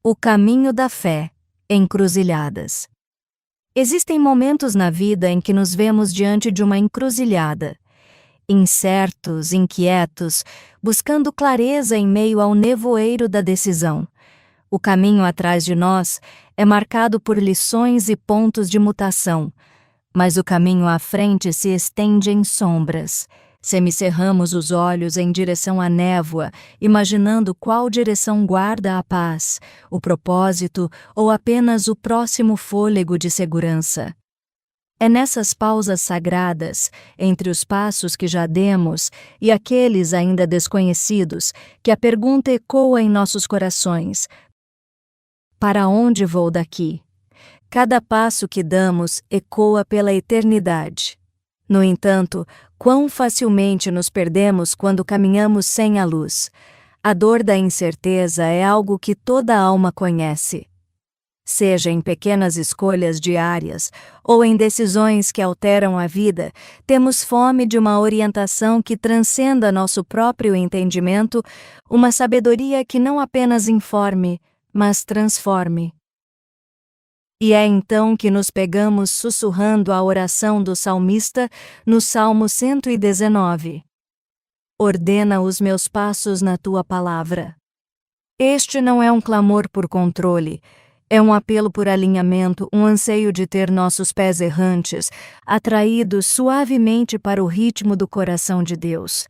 O caminho da fé, encruzilhadas. Existem momentos na vida em que nos vemos diante de uma encruzilhada, incertos, inquietos, buscando clareza em meio ao nevoeiro da decisão. O caminho atrás de nós é marcado por lições e pontos de mutação, mas o caminho à frente se estende em sombras. Semicerramos os olhos em direção à névoa, imaginando qual direção guarda a paz, o propósito ou apenas o próximo fôlego de segurança. É nessas pausas sagradas, entre os passos que já demos e aqueles ainda desconhecidos, que a pergunta ecoa em nossos corações: para onde vou daqui? Cada passo que damos ecoa pela eternidade. No entanto, quão facilmente nos perdemos quando caminhamos sem a luz. A dor da incerteza é algo que toda alma conhece. Seja em pequenas escolhas diárias ou em decisões que alteram a vida, temos fome de uma orientação que transcenda nosso próprio entendimento, uma sabedoria que não apenas informe, mas transforme. E é então que nos pegamos sussurrando a oração do salmista no Salmo 119. Ordena os meus passos na tua palavra. Este não é um clamor por controle, é um apelo por alinhamento, um anseio de ter nossos pés errantes atraídos suavemente para o ritmo do coração de Deus.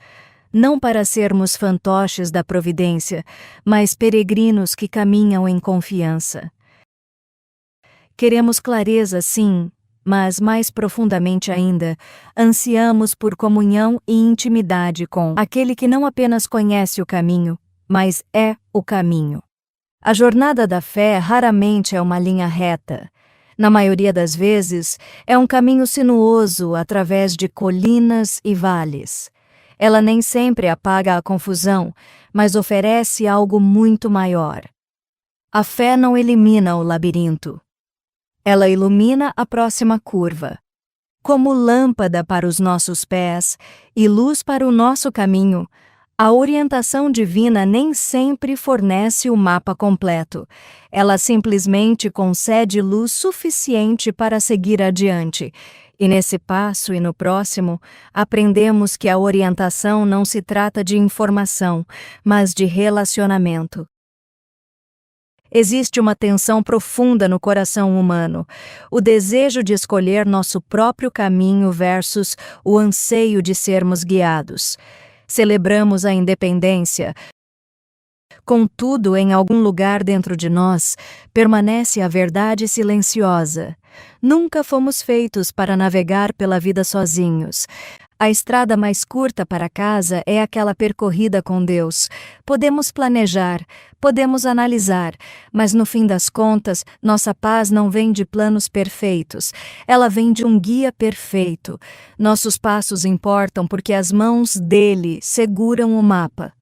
Não para sermos fantoches da providência, mas peregrinos que caminham em confiança. Queremos clareza, sim, mas mais profundamente ainda, ansiamos por comunhão e intimidade com aquele que não apenas conhece o caminho, mas é o caminho. A jornada da fé raramente é uma linha reta. Na maioria das vezes, é um caminho sinuoso através de colinas e vales. Ela nem sempre apaga a confusão, mas oferece algo muito maior. A fé não elimina o labirinto. Ela ilumina a próxima curva. Como lâmpada para os nossos pés e luz para o nosso caminho, a orientação divina nem sempre fornece o mapa completo. Ela simplesmente concede luz suficiente para seguir adiante. E nesse passo e no próximo, aprendemos que a orientação não se trata de informação, mas de relacionamento. Existe uma tensão profunda no coração humano, o desejo de escolher nosso próprio caminho versus o anseio de sermos guiados. Celebramos a independência. Contudo, em algum lugar dentro de nós, permanece a verdade silenciosa. Nunca fomos feitos para navegar pela vida sozinhos. A estrada mais curta para casa é aquela percorrida com Deus. Podemos planejar, podemos analisar, mas no fim das contas, nossa paz não vem de planos perfeitos. Ela vem de um guia perfeito. Nossos passos importam porque as mãos dele seguram o mapa.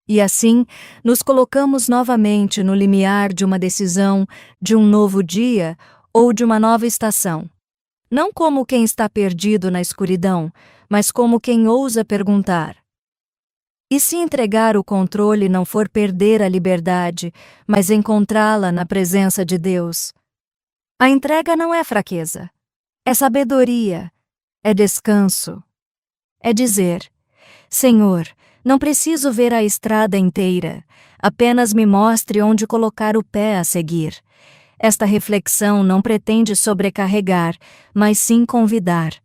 E assim, nos colocamos novamente no limiar de uma decisão, de um novo dia ou de uma nova estação. Não como quem está perdido na escuridão, mas como quem ousa perguntar. E se entregar o controle não for perder a liberdade, mas encontrá-la na presença de Deus? A entrega não é fraqueza, é sabedoria, é descanso. É dizer: Senhor, não preciso ver a estrada inteira, apenas me mostre onde colocar o pé a seguir. Esta reflexão não pretende sobrecarregar, mas sim convidar.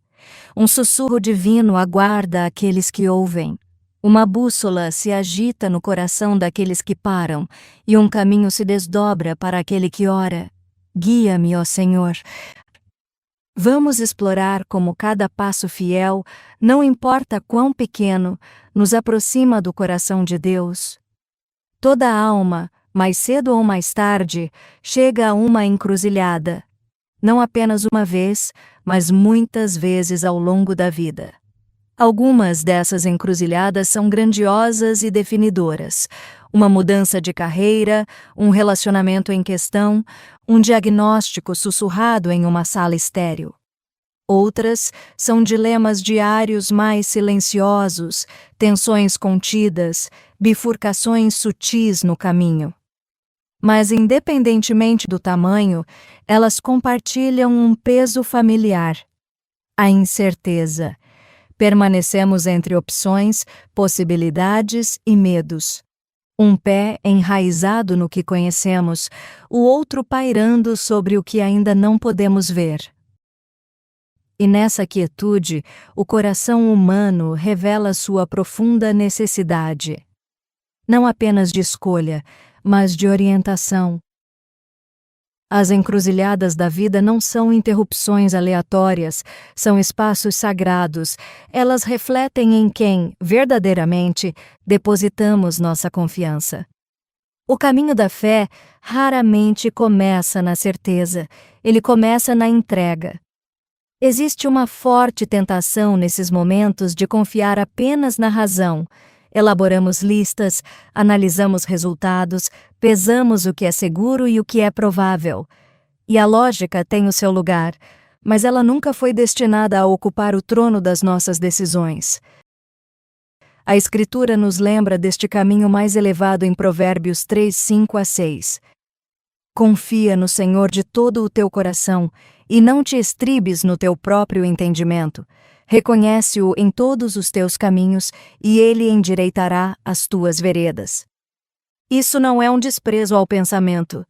Um sussurro divino aguarda aqueles que ouvem. Uma bússola se agita no coração daqueles que param, e um caminho se desdobra para aquele que ora. Guia-me, ó Senhor. Vamos explorar como cada passo fiel, não importa quão pequeno, nos aproxima do coração de Deus. Toda alma, mais cedo ou mais tarde, chega a uma encruzilhada. Não apenas uma vez, mas muitas vezes ao longo da vida. Algumas dessas encruzilhadas são grandiosas e definidoras. Uma mudança de carreira, um relacionamento em questão, um diagnóstico sussurrado em uma sala estéril. Outras são dilemas diários mais silenciosos, tensões contidas, bifurcações sutis no caminho. Mas, independentemente do tamanho, elas compartilham um peso familiar: a incerteza. Permanecemos entre opções, possibilidades e medos. Um pé enraizado no que conhecemos, o outro pairando sobre o que ainda não podemos ver. E nessa quietude, o coração humano revela sua profunda necessidade. Não apenas de escolha, mas de orientação. As encruzilhadas da vida não são interrupções aleatórias, são espaços sagrados. Elas refletem em quem, verdadeiramente, depositamos nossa confiança. O caminho da fé raramente começa na certeza, ele começa na entrega. Existe uma forte tentação nesses momentos de confiar apenas na razão. Elaboramos listas, analisamos resultados, pesamos o que é seguro e o que é provável. E a lógica tem o seu lugar, mas ela nunca foi destinada a ocupar o trono das nossas decisões. A Escritura nos lembra deste caminho mais elevado em Provérbios 3, 5-6. Confia no Senhor de todo o teu coração e não te estribes no teu próprio entendimento. Reconhece-o em todos os teus caminhos e ele endireitará as tuas veredas. Isso não é um desprezo ao pensamento.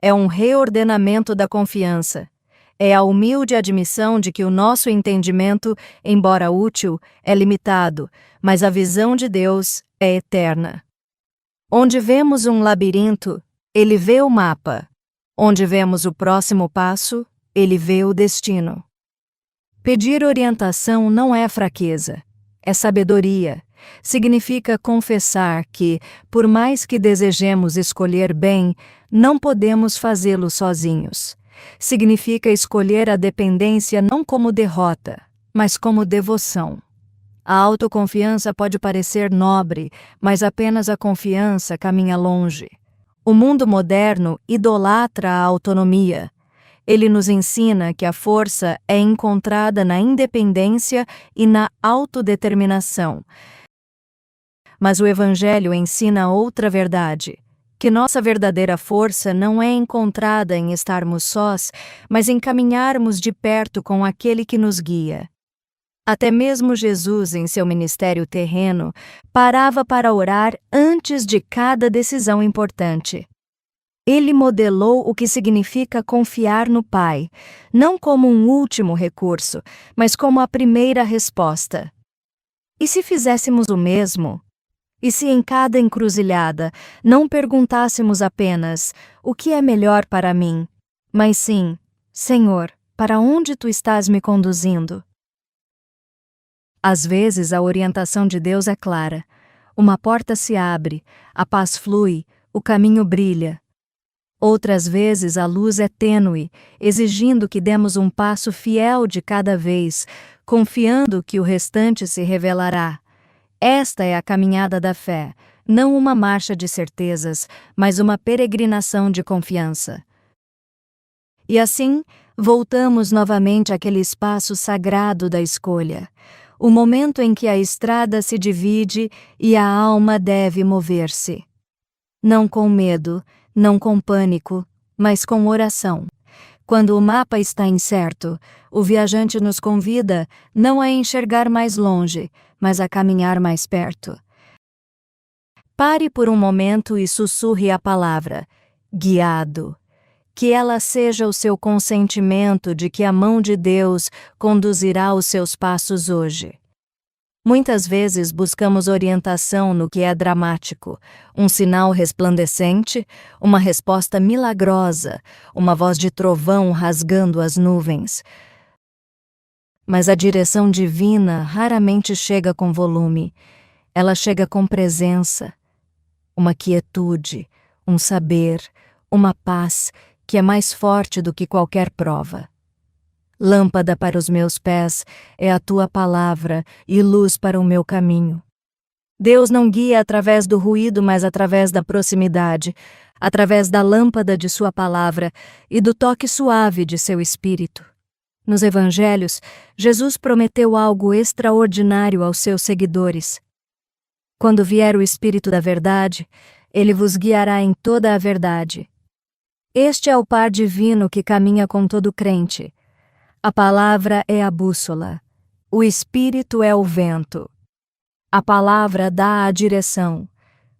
É um reordenamento da confiança. É a humilde admissão de que o nosso entendimento, embora útil, é limitado, mas a visão de Deus é eterna. Onde vemos um labirinto, ele vê o mapa. Onde vemos o próximo passo, ele vê o destino. Pedir orientação não é fraqueza, é sabedoria. Significa confessar que, por mais que desejemos escolher bem, não podemos fazê-lo sozinhos. Significa escolher a dependência não como derrota, mas como devoção. A autoconfiança pode parecer nobre, mas apenas a confiança caminha longe. O mundo moderno idolatra a autonomia. Ele nos ensina que a força é encontrada na independência e na autodeterminação. Mas o Evangelho ensina outra verdade, que nossa verdadeira força não é encontrada em estarmos sós, mas em caminharmos de perto com aquele que nos guia. Até mesmo Jesus, em seu ministério terreno, parava para orar antes de cada decisão importante. Ele modelou o que significa confiar no Pai, não como um último recurso, mas como a primeira resposta. E se fizéssemos o mesmo? E se em cada encruzilhada não perguntássemos apenas o que é melhor para mim, mas sim, Senhor, para onde tu estás me conduzindo? Às vezes a orientação de Deus é clara. Uma porta se abre, a paz flui, o caminho brilha. Outras vezes a luz é tênue, exigindo que demos um passo fiel de cada vez, confiando que o restante se revelará. Esta é a caminhada da fé, não uma marcha de certezas, mas uma peregrinação de confiança. E assim, voltamos novamente àquele espaço sagrado da escolha, o momento em que a estrada se divide e a alma deve mover-se. Não com medo, não com pânico, mas com oração. Quando o mapa está incerto, o viajante nos convida não a enxergar mais longe, mas a caminhar mais perto. Pare por um momento e sussurre a palavra, guiado. Que ela seja o seu consentimento de que a mão de Deus conduzirá os seus passos hoje. Muitas vezes buscamos orientação no que é dramático, um sinal resplandecente, uma resposta milagrosa, uma voz de trovão rasgando as nuvens. Mas a direção divina raramente chega com volume, ela chega com presença, uma quietude, um saber, uma paz que é mais forte do que qualquer prova. Lâmpada para os meus pés é a tua palavra e luz para o meu caminho. Deus não guia através do ruído, mas através da proximidade, através da lâmpada de sua palavra e do toque suave de seu espírito. Nos evangelhos, Jesus prometeu algo extraordinário aos seus seguidores. Quando vier o Espírito da Verdade, Ele vos guiará em toda a verdade. Este é o par divino que caminha com todo crente. A palavra é a bússola. O Espírito é o vento. A palavra dá a direção,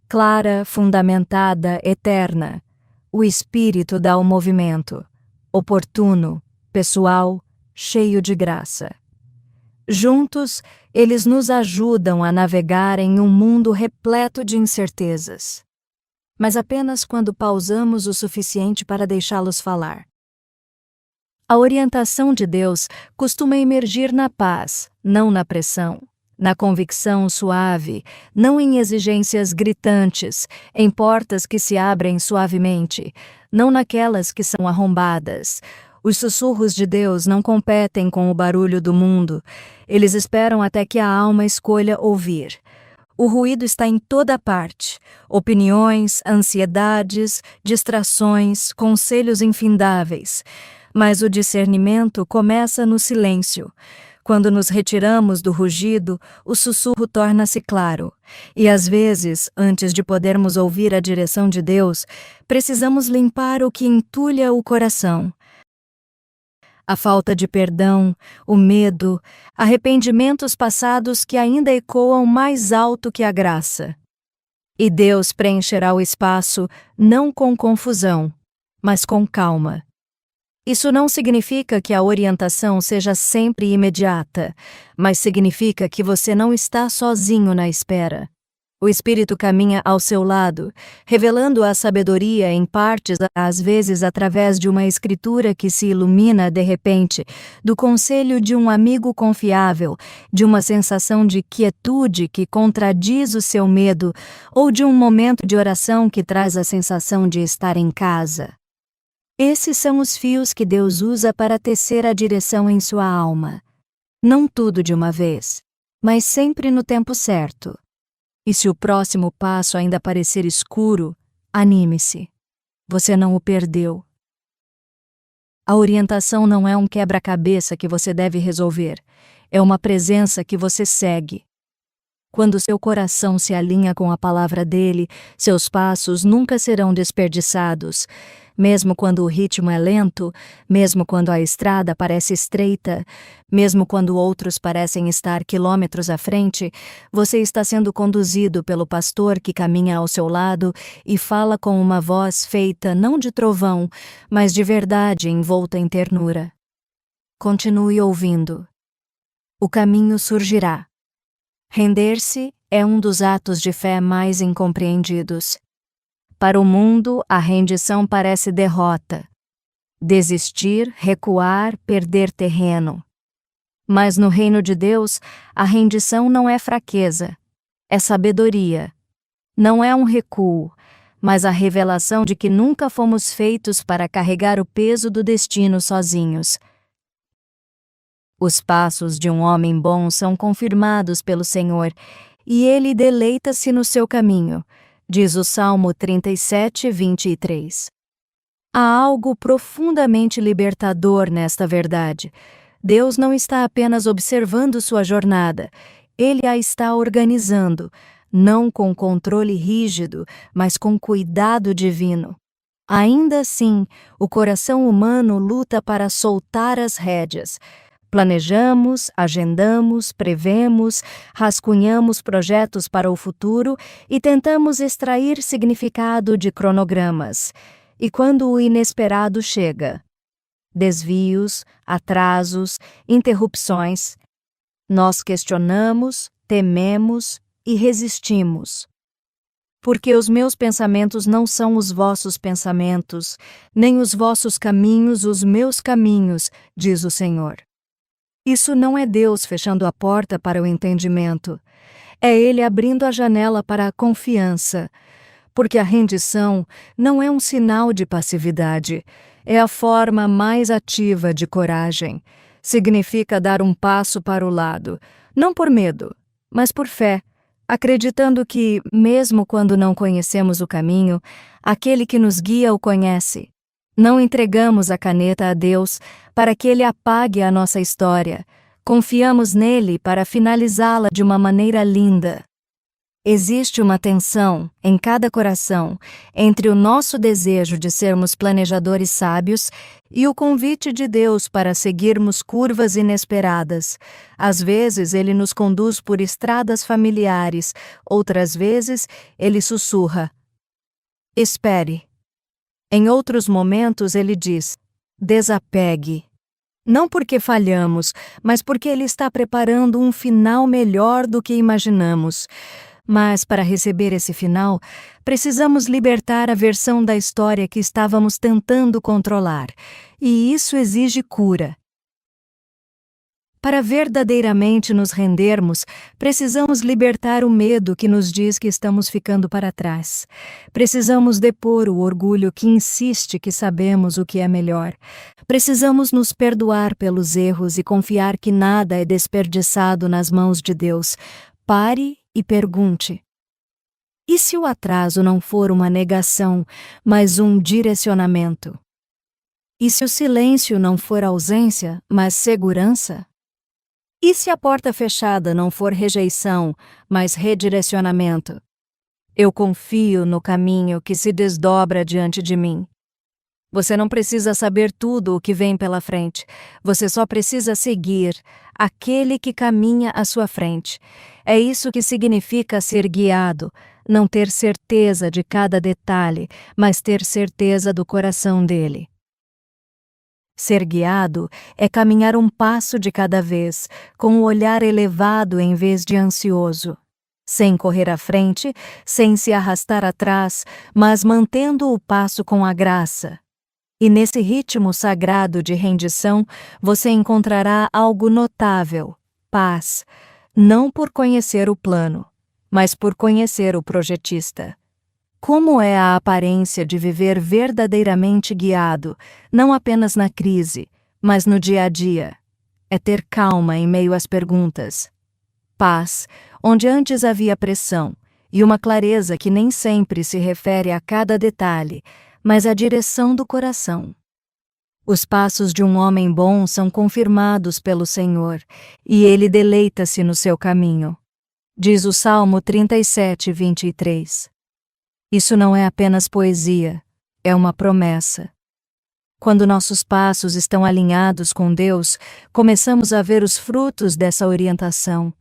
clara, fundamentada, eterna. O Espírito dá o movimento, oportuno, pessoal, cheio de graça. Juntos, eles nos ajudam a navegar em um mundo repleto de incertezas. Mas apenas quando pausamos o suficiente para deixá-los falar. A orientação de Deus costuma emergir na paz, não na pressão, na convicção suave, não em exigências gritantes, em portas que se abrem suavemente, não naquelas que são arrombadas. Os sussurros de Deus não competem com o barulho do mundo, eles esperam até que a alma escolha ouvir. O ruído está em toda parte. Opiniões, ansiedades, distrações, conselhos infindáveis. Mas o discernimento começa no silêncio. Quando nos retiramos do rugido, o sussurro torna-se claro. E às vezes, antes de podermos ouvir a direção de Deus, precisamos limpar o que entulha o coração. A falta de perdão, o medo, arrependimentos passados que ainda ecoam mais alto que a graça. E Deus preencherá o espaço não com confusão, mas com calma. Isso não significa que a orientação seja sempre imediata, mas significa que você não está sozinho na espera. O Espírito caminha ao seu lado, revelando a sabedoria em partes, às vezes através de uma escritura que se ilumina de repente, do conselho de um amigo confiável, de uma sensação de quietude que contradiz o seu medo, ou de um momento de oração que traz a sensação de estar em casa. Esses são os fios que Deus usa para tecer a direção em sua alma. Não tudo de uma vez, mas sempre no tempo certo. E se o próximo passo ainda parecer escuro, anime-se. Você não o perdeu. A orientação não é um quebra-cabeça que você deve resolver. É uma presença que você segue. Quando seu coração se alinha com a palavra dele, seus passos nunca serão desperdiçados. Mesmo quando o ritmo é lento, mesmo quando a estrada parece estreita, mesmo quando outros parecem estar quilômetros à frente, você está sendo conduzido pelo pastor que caminha ao seu lado e fala com uma voz feita não de trovão, mas de verdade envolta em ternura. Continue ouvindo. O caminho surgirá. Render-se é um dos atos de fé mais incompreendidos. Para o mundo, a rendição parece derrota. Desistir, recuar, perder terreno. Mas no reino de Deus, a rendição não é fraqueza, é sabedoria. Não é um recuo, mas a revelação de que nunca fomos feitos para carregar o peso do destino sozinhos. Os passos de um homem bom são confirmados pelo Senhor, e ele deleita-se no seu caminho, diz o Salmo 37, 23. Há algo profundamente libertador nesta verdade. Deus não está apenas observando sua jornada, Ele a está organizando, não com controle rígido, mas com cuidado divino. Ainda assim, o coração humano luta para soltar as rédeas. Planejamos, agendamos, prevemos, rascunhamos projetos para o futuro e tentamos extrair significado de cronogramas. E quando o inesperado chega? Desvios, atrasos, interrupções. Nós questionamos, tememos e resistimos. Porque os meus pensamentos não são os vossos pensamentos, nem os vossos caminhos os meus caminhos, diz o Senhor. Isso não é Deus fechando a porta para o entendimento. É Ele abrindo a janela para a confiança. Porque a rendição não é um sinal de passividade. É a forma mais ativa de coragem. Significa dar um passo para o lado, não por medo, mas por fé, acreditando que, mesmo quando não conhecemos o caminho, aquele que nos guia o conhece. Não entregamos a caneta a Deus para que Ele apague a nossa história. Confiamos nele para finalizá-la de uma maneira linda. Existe uma tensão em cada coração entre o nosso desejo de sermos planejadores sábios e o convite de Deus para seguirmos curvas inesperadas. Às vezes, Ele nos conduz por estradas familiares, outras vezes, Ele sussurra: espere. Em outros momentos, Ele diz: desapegue. Não porque falhamos, mas porque Ele está preparando um final melhor do que imaginamos. Mas, para receber esse final, precisamos libertar a versão da história que estávamos tentando controlar, e isso exige cura. Para verdadeiramente nos rendermos, precisamos libertar o medo que nos diz que estamos ficando para trás. Precisamos depor o orgulho que insiste que sabemos o que é melhor. Precisamos nos perdoar pelos erros e confiar que nada é desperdiçado nas mãos de Deus. Pare e pergunte: e se o atraso não for uma negação, mas um direcionamento? E se o silêncio não for ausência, mas segurança? E se a porta fechada não for rejeição, mas redirecionamento? Eu confio no caminho que se desdobra diante de mim. Você não precisa saber tudo o que vem pela frente. Você só precisa seguir aquele que caminha à sua frente. É isso que significa ser guiado, não ter certeza de cada detalhe, mas ter certeza do coração dele. Ser guiado é caminhar um passo de cada vez, com o olhar elevado em vez de ansioso. Sem correr à frente, sem se arrastar atrás, mas mantendo o passo com a graça. E nesse ritmo sagrado de rendição, você encontrará algo notável: paz, não por conhecer o plano, mas por conhecer o projetista. Como é a aparência de viver verdadeiramente guiado, não apenas na crise, mas no dia a dia? É ter calma em meio às perguntas. Paz, onde antes havia pressão, e uma clareza que nem sempre se refere a cada detalhe, mas à direção do coração. Os passos de um homem bom são confirmados pelo Senhor, e ele deleita-se no seu caminho. Diz o Salmo 37, 23. Isso não é apenas poesia, é uma promessa. Quando nossos passos estão alinhados com Deus, começamos a ver os frutos dessa orientação.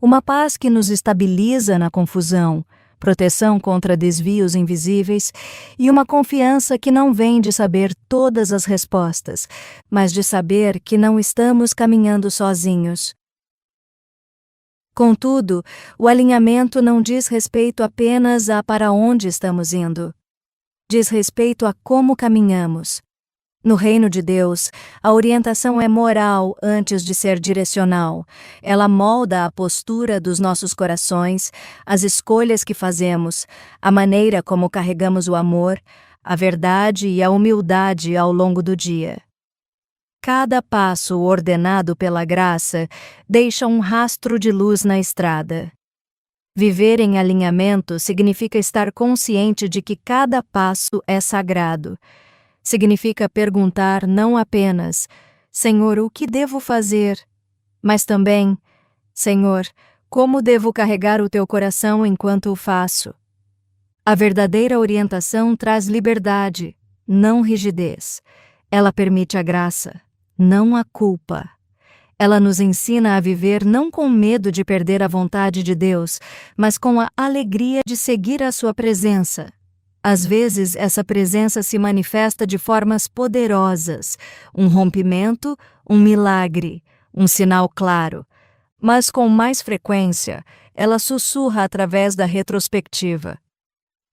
Uma paz que nos estabiliza na confusão, proteção contra desvios invisíveis e uma confiança que não vem de saber todas as respostas, mas de saber que não estamos caminhando sozinhos. Contudo, o alinhamento não diz respeito apenas a para onde estamos indo. Diz respeito a como caminhamos. No reino de Deus, a orientação é moral antes de ser direcional. Ela molda a postura dos nossos corações, as escolhas que fazemos, a maneira como carregamos o amor, a verdade e a humildade ao longo do dia. Cada passo ordenado pela graça deixa um rastro de luz na estrada. Viver em alinhamento significa estar consciente de que cada passo é sagrado. Significa perguntar não apenas: Senhor, o que devo fazer? Mas também: Senhor, como devo carregar o teu coração enquanto o faço? A verdadeira orientação traz liberdade, não rigidez. Ela permite a graça, não a culpa. Ela nos ensina a viver não com medo de perder a vontade de Deus, mas com a alegria de seguir a sua presença. Às vezes, essa presença se manifesta de formas poderosas, um rompimento, um milagre, um sinal claro. Mas, com mais frequência, ela sussurra através da retrospectiva.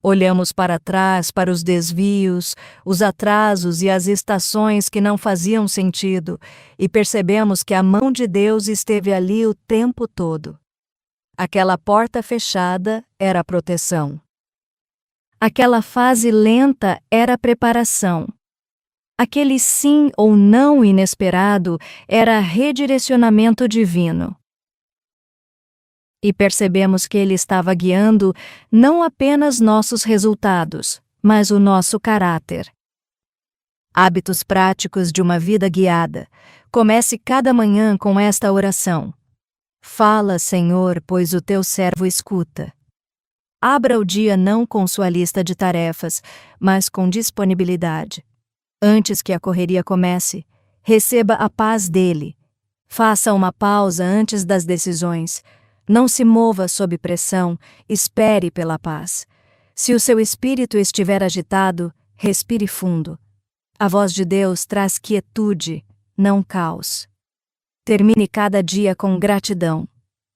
Olhamos para trás para os desvios, os atrasos e as estações que não faziam sentido e percebemos que a mão de Deus esteve ali o tempo todo. Aquela porta fechada era a proteção. Aquela fase lenta era a preparação. Aquele sim ou não inesperado era redirecionamento divino. E percebemos que Ele estava guiando não apenas nossos resultados, mas o nosso caráter. Hábitos práticos de uma vida guiada. Comece cada manhã com esta oração: Fala, Senhor, pois o teu servo escuta. Abra o dia não com sua lista de tarefas, mas com disponibilidade. Antes que a correria comece, receba a paz dele. Faça uma pausa antes das decisões. Não se mova sob pressão, espere pela paz. Se o seu espírito estiver agitado, respire fundo. A voz de Deus traz quietude, não caos. Termine cada dia com gratidão.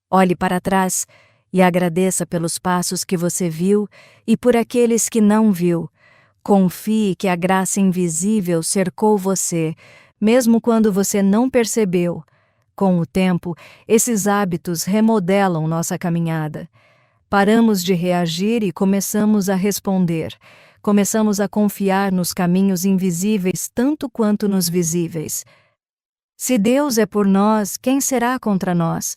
Olhe para trás e agradeça pelos passos que você viu e por aqueles que não viu. Confie que a graça invisível cercou você, mesmo quando você não percebeu. Com o tempo, esses hábitos remodelam nossa caminhada. Paramos de reagir e começamos a responder. Começamos a confiar nos caminhos invisíveis tanto quanto nos visíveis. Se Deus é por nós, quem será contra nós?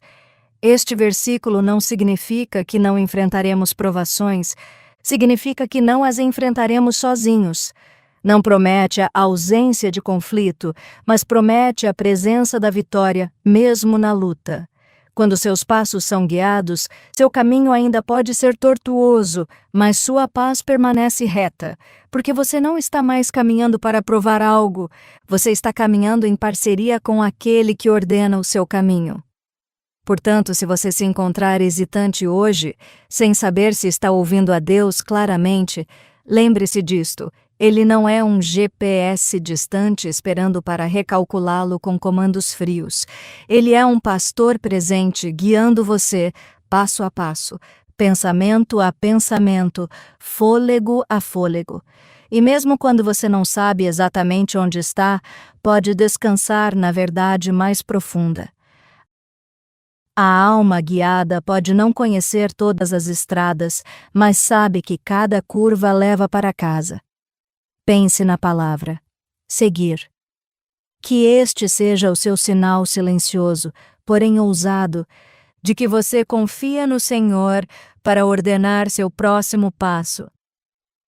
Este versículo não significa que não enfrentaremos provações, significa que não as enfrentaremos sozinhos. Não promete a ausência de conflito, mas promete a presença da vitória, mesmo na luta. Quando seus passos são guiados, seu caminho ainda pode ser tortuoso, mas sua paz permanece reta, porque você não está mais caminhando para provar algo, você está caminhando em parceria com aquele que ordena o seu caminho. Portanto, se você se encontrar hesitante hoje, sem saber se está ouvindo a Deus claramente, lembre-se disto. Ele não é um GPS distante esperando para recalculá-lo com comandos frios. Ele é um pastor presente, guiando você, passo a passo, pensamento a pensamento, fôlego a fôlego. E mesmo quando você não sabe exatamente onde está, pode descansar na verdade mais profunda. A alma guiada pode não conhecer todas as estradas, mas sabe que cada curva leva para casa. Pense na palavra seguir. Que este seja o seu sinal silencioso, porém ousado, de que você confia no Senhor para ordenar seu próximo passo.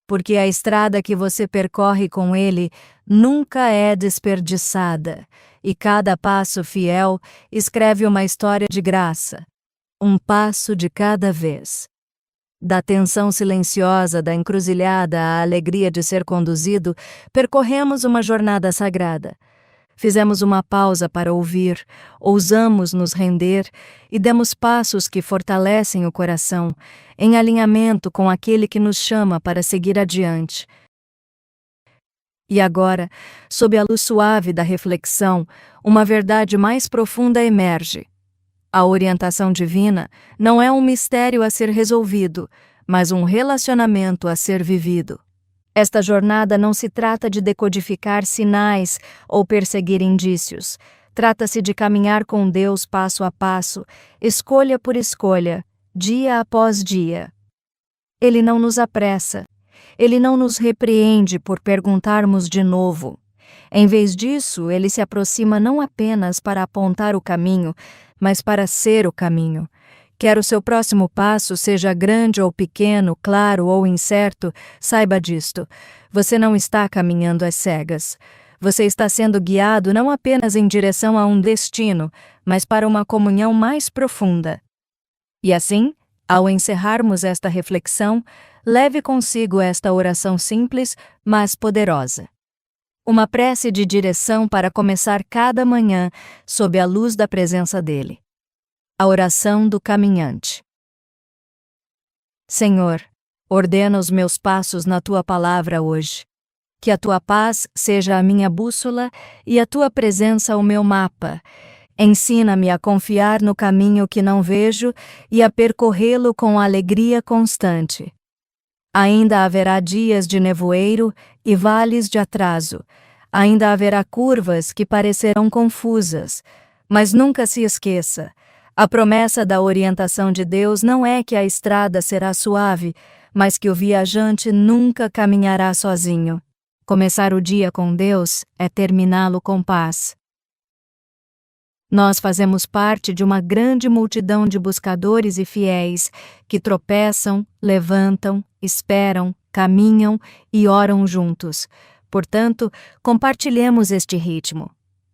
Porque a estrada que você percorre com Ele nunca é desperdiçada, e cada passo fiel escreve uma história de graça, um passo de cada vez. Da tensão silenciosa da encruzilhada à alegria de ser conduzido, percorremos uma jornada sagrada. Fizemos uma pausa para ouvir, ousamos nos render e demos passos que fortalecem o coração, em alinhamento com aquele que nos chama para seguir adiante. E agora, sob a luz suave da reflexão, uma verdade mais profunda emerge. A orientação divina não é um mistério a ser resolvido, mas um relacionamento a ser vivido. Esta jornada não se trata de decodificar sinais ou perseguir indícios. Trata-se de caminhar com Deus passo a passo, escolha por escolha, dia após dia. Ele não nos apressa. Ele não nos repreende por perguntarmos de novo. Em vez disso, ele se aproxima não apenas para apontar o caminho, mas para ser o caminho. Quer o seu próximo passo seja grande ou pequeno, claro ou incerto, saiba disto. Você não está caminhando às cegas. Você está sendo guiado não apenas em direção a um destino, mas para uma comunhão mais profunda. E assim, ao encerrarmos esta reflexão, leve consigo esta oração simples, mas poderosa. Uma prece de direção para começar cada manhã sob a luz da presença dele. A oração do caminhante. Senhor, ordena os meus passos na tua palavra hoje. Que a tua paz seja a minha bússola e a tua presença o meu mapa. Ensina-me a confiar no caminho que não vejo e a percorrê-lo com alegria constante. Ainda haverá dias de nevoeiro e vales de atraso. Ainda haverá curvas que parecerão confusas. Mas nunca se esqueça, a promessa da orientação de Deus não é que a estrada será suave, mas que o viajante nunca caminhará sozinho. Começar o dia com Deus é terminá-lo com paz. Nós fazemos parte de uma grande multidão de buscadores e fiéis que tropeçam, levantam, esperam, caminham e oram juntos. Portanto, compartilhemos este ritmo.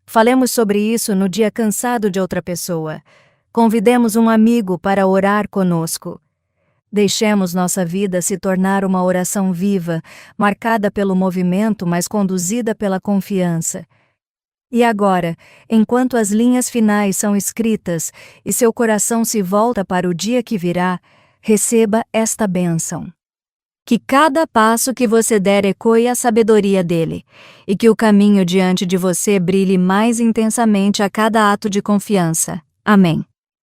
Falemos sobre isso no dia cansado de outra pessoa. Convidemos um amigo para orar conosco. Deixemos nossa vida se tornar uma oração viva, marcada pelo movimento, mas conduzida pela confiança. E agora, enquanto as linhas finais são escritas e seu coração se volta para o dia que virá, receba esta bênção. Que cada passo que você der ecoe a sabedoria dele, e que o caminho diante de você brilhe mais intensamente a cada ato de confiança. Amém.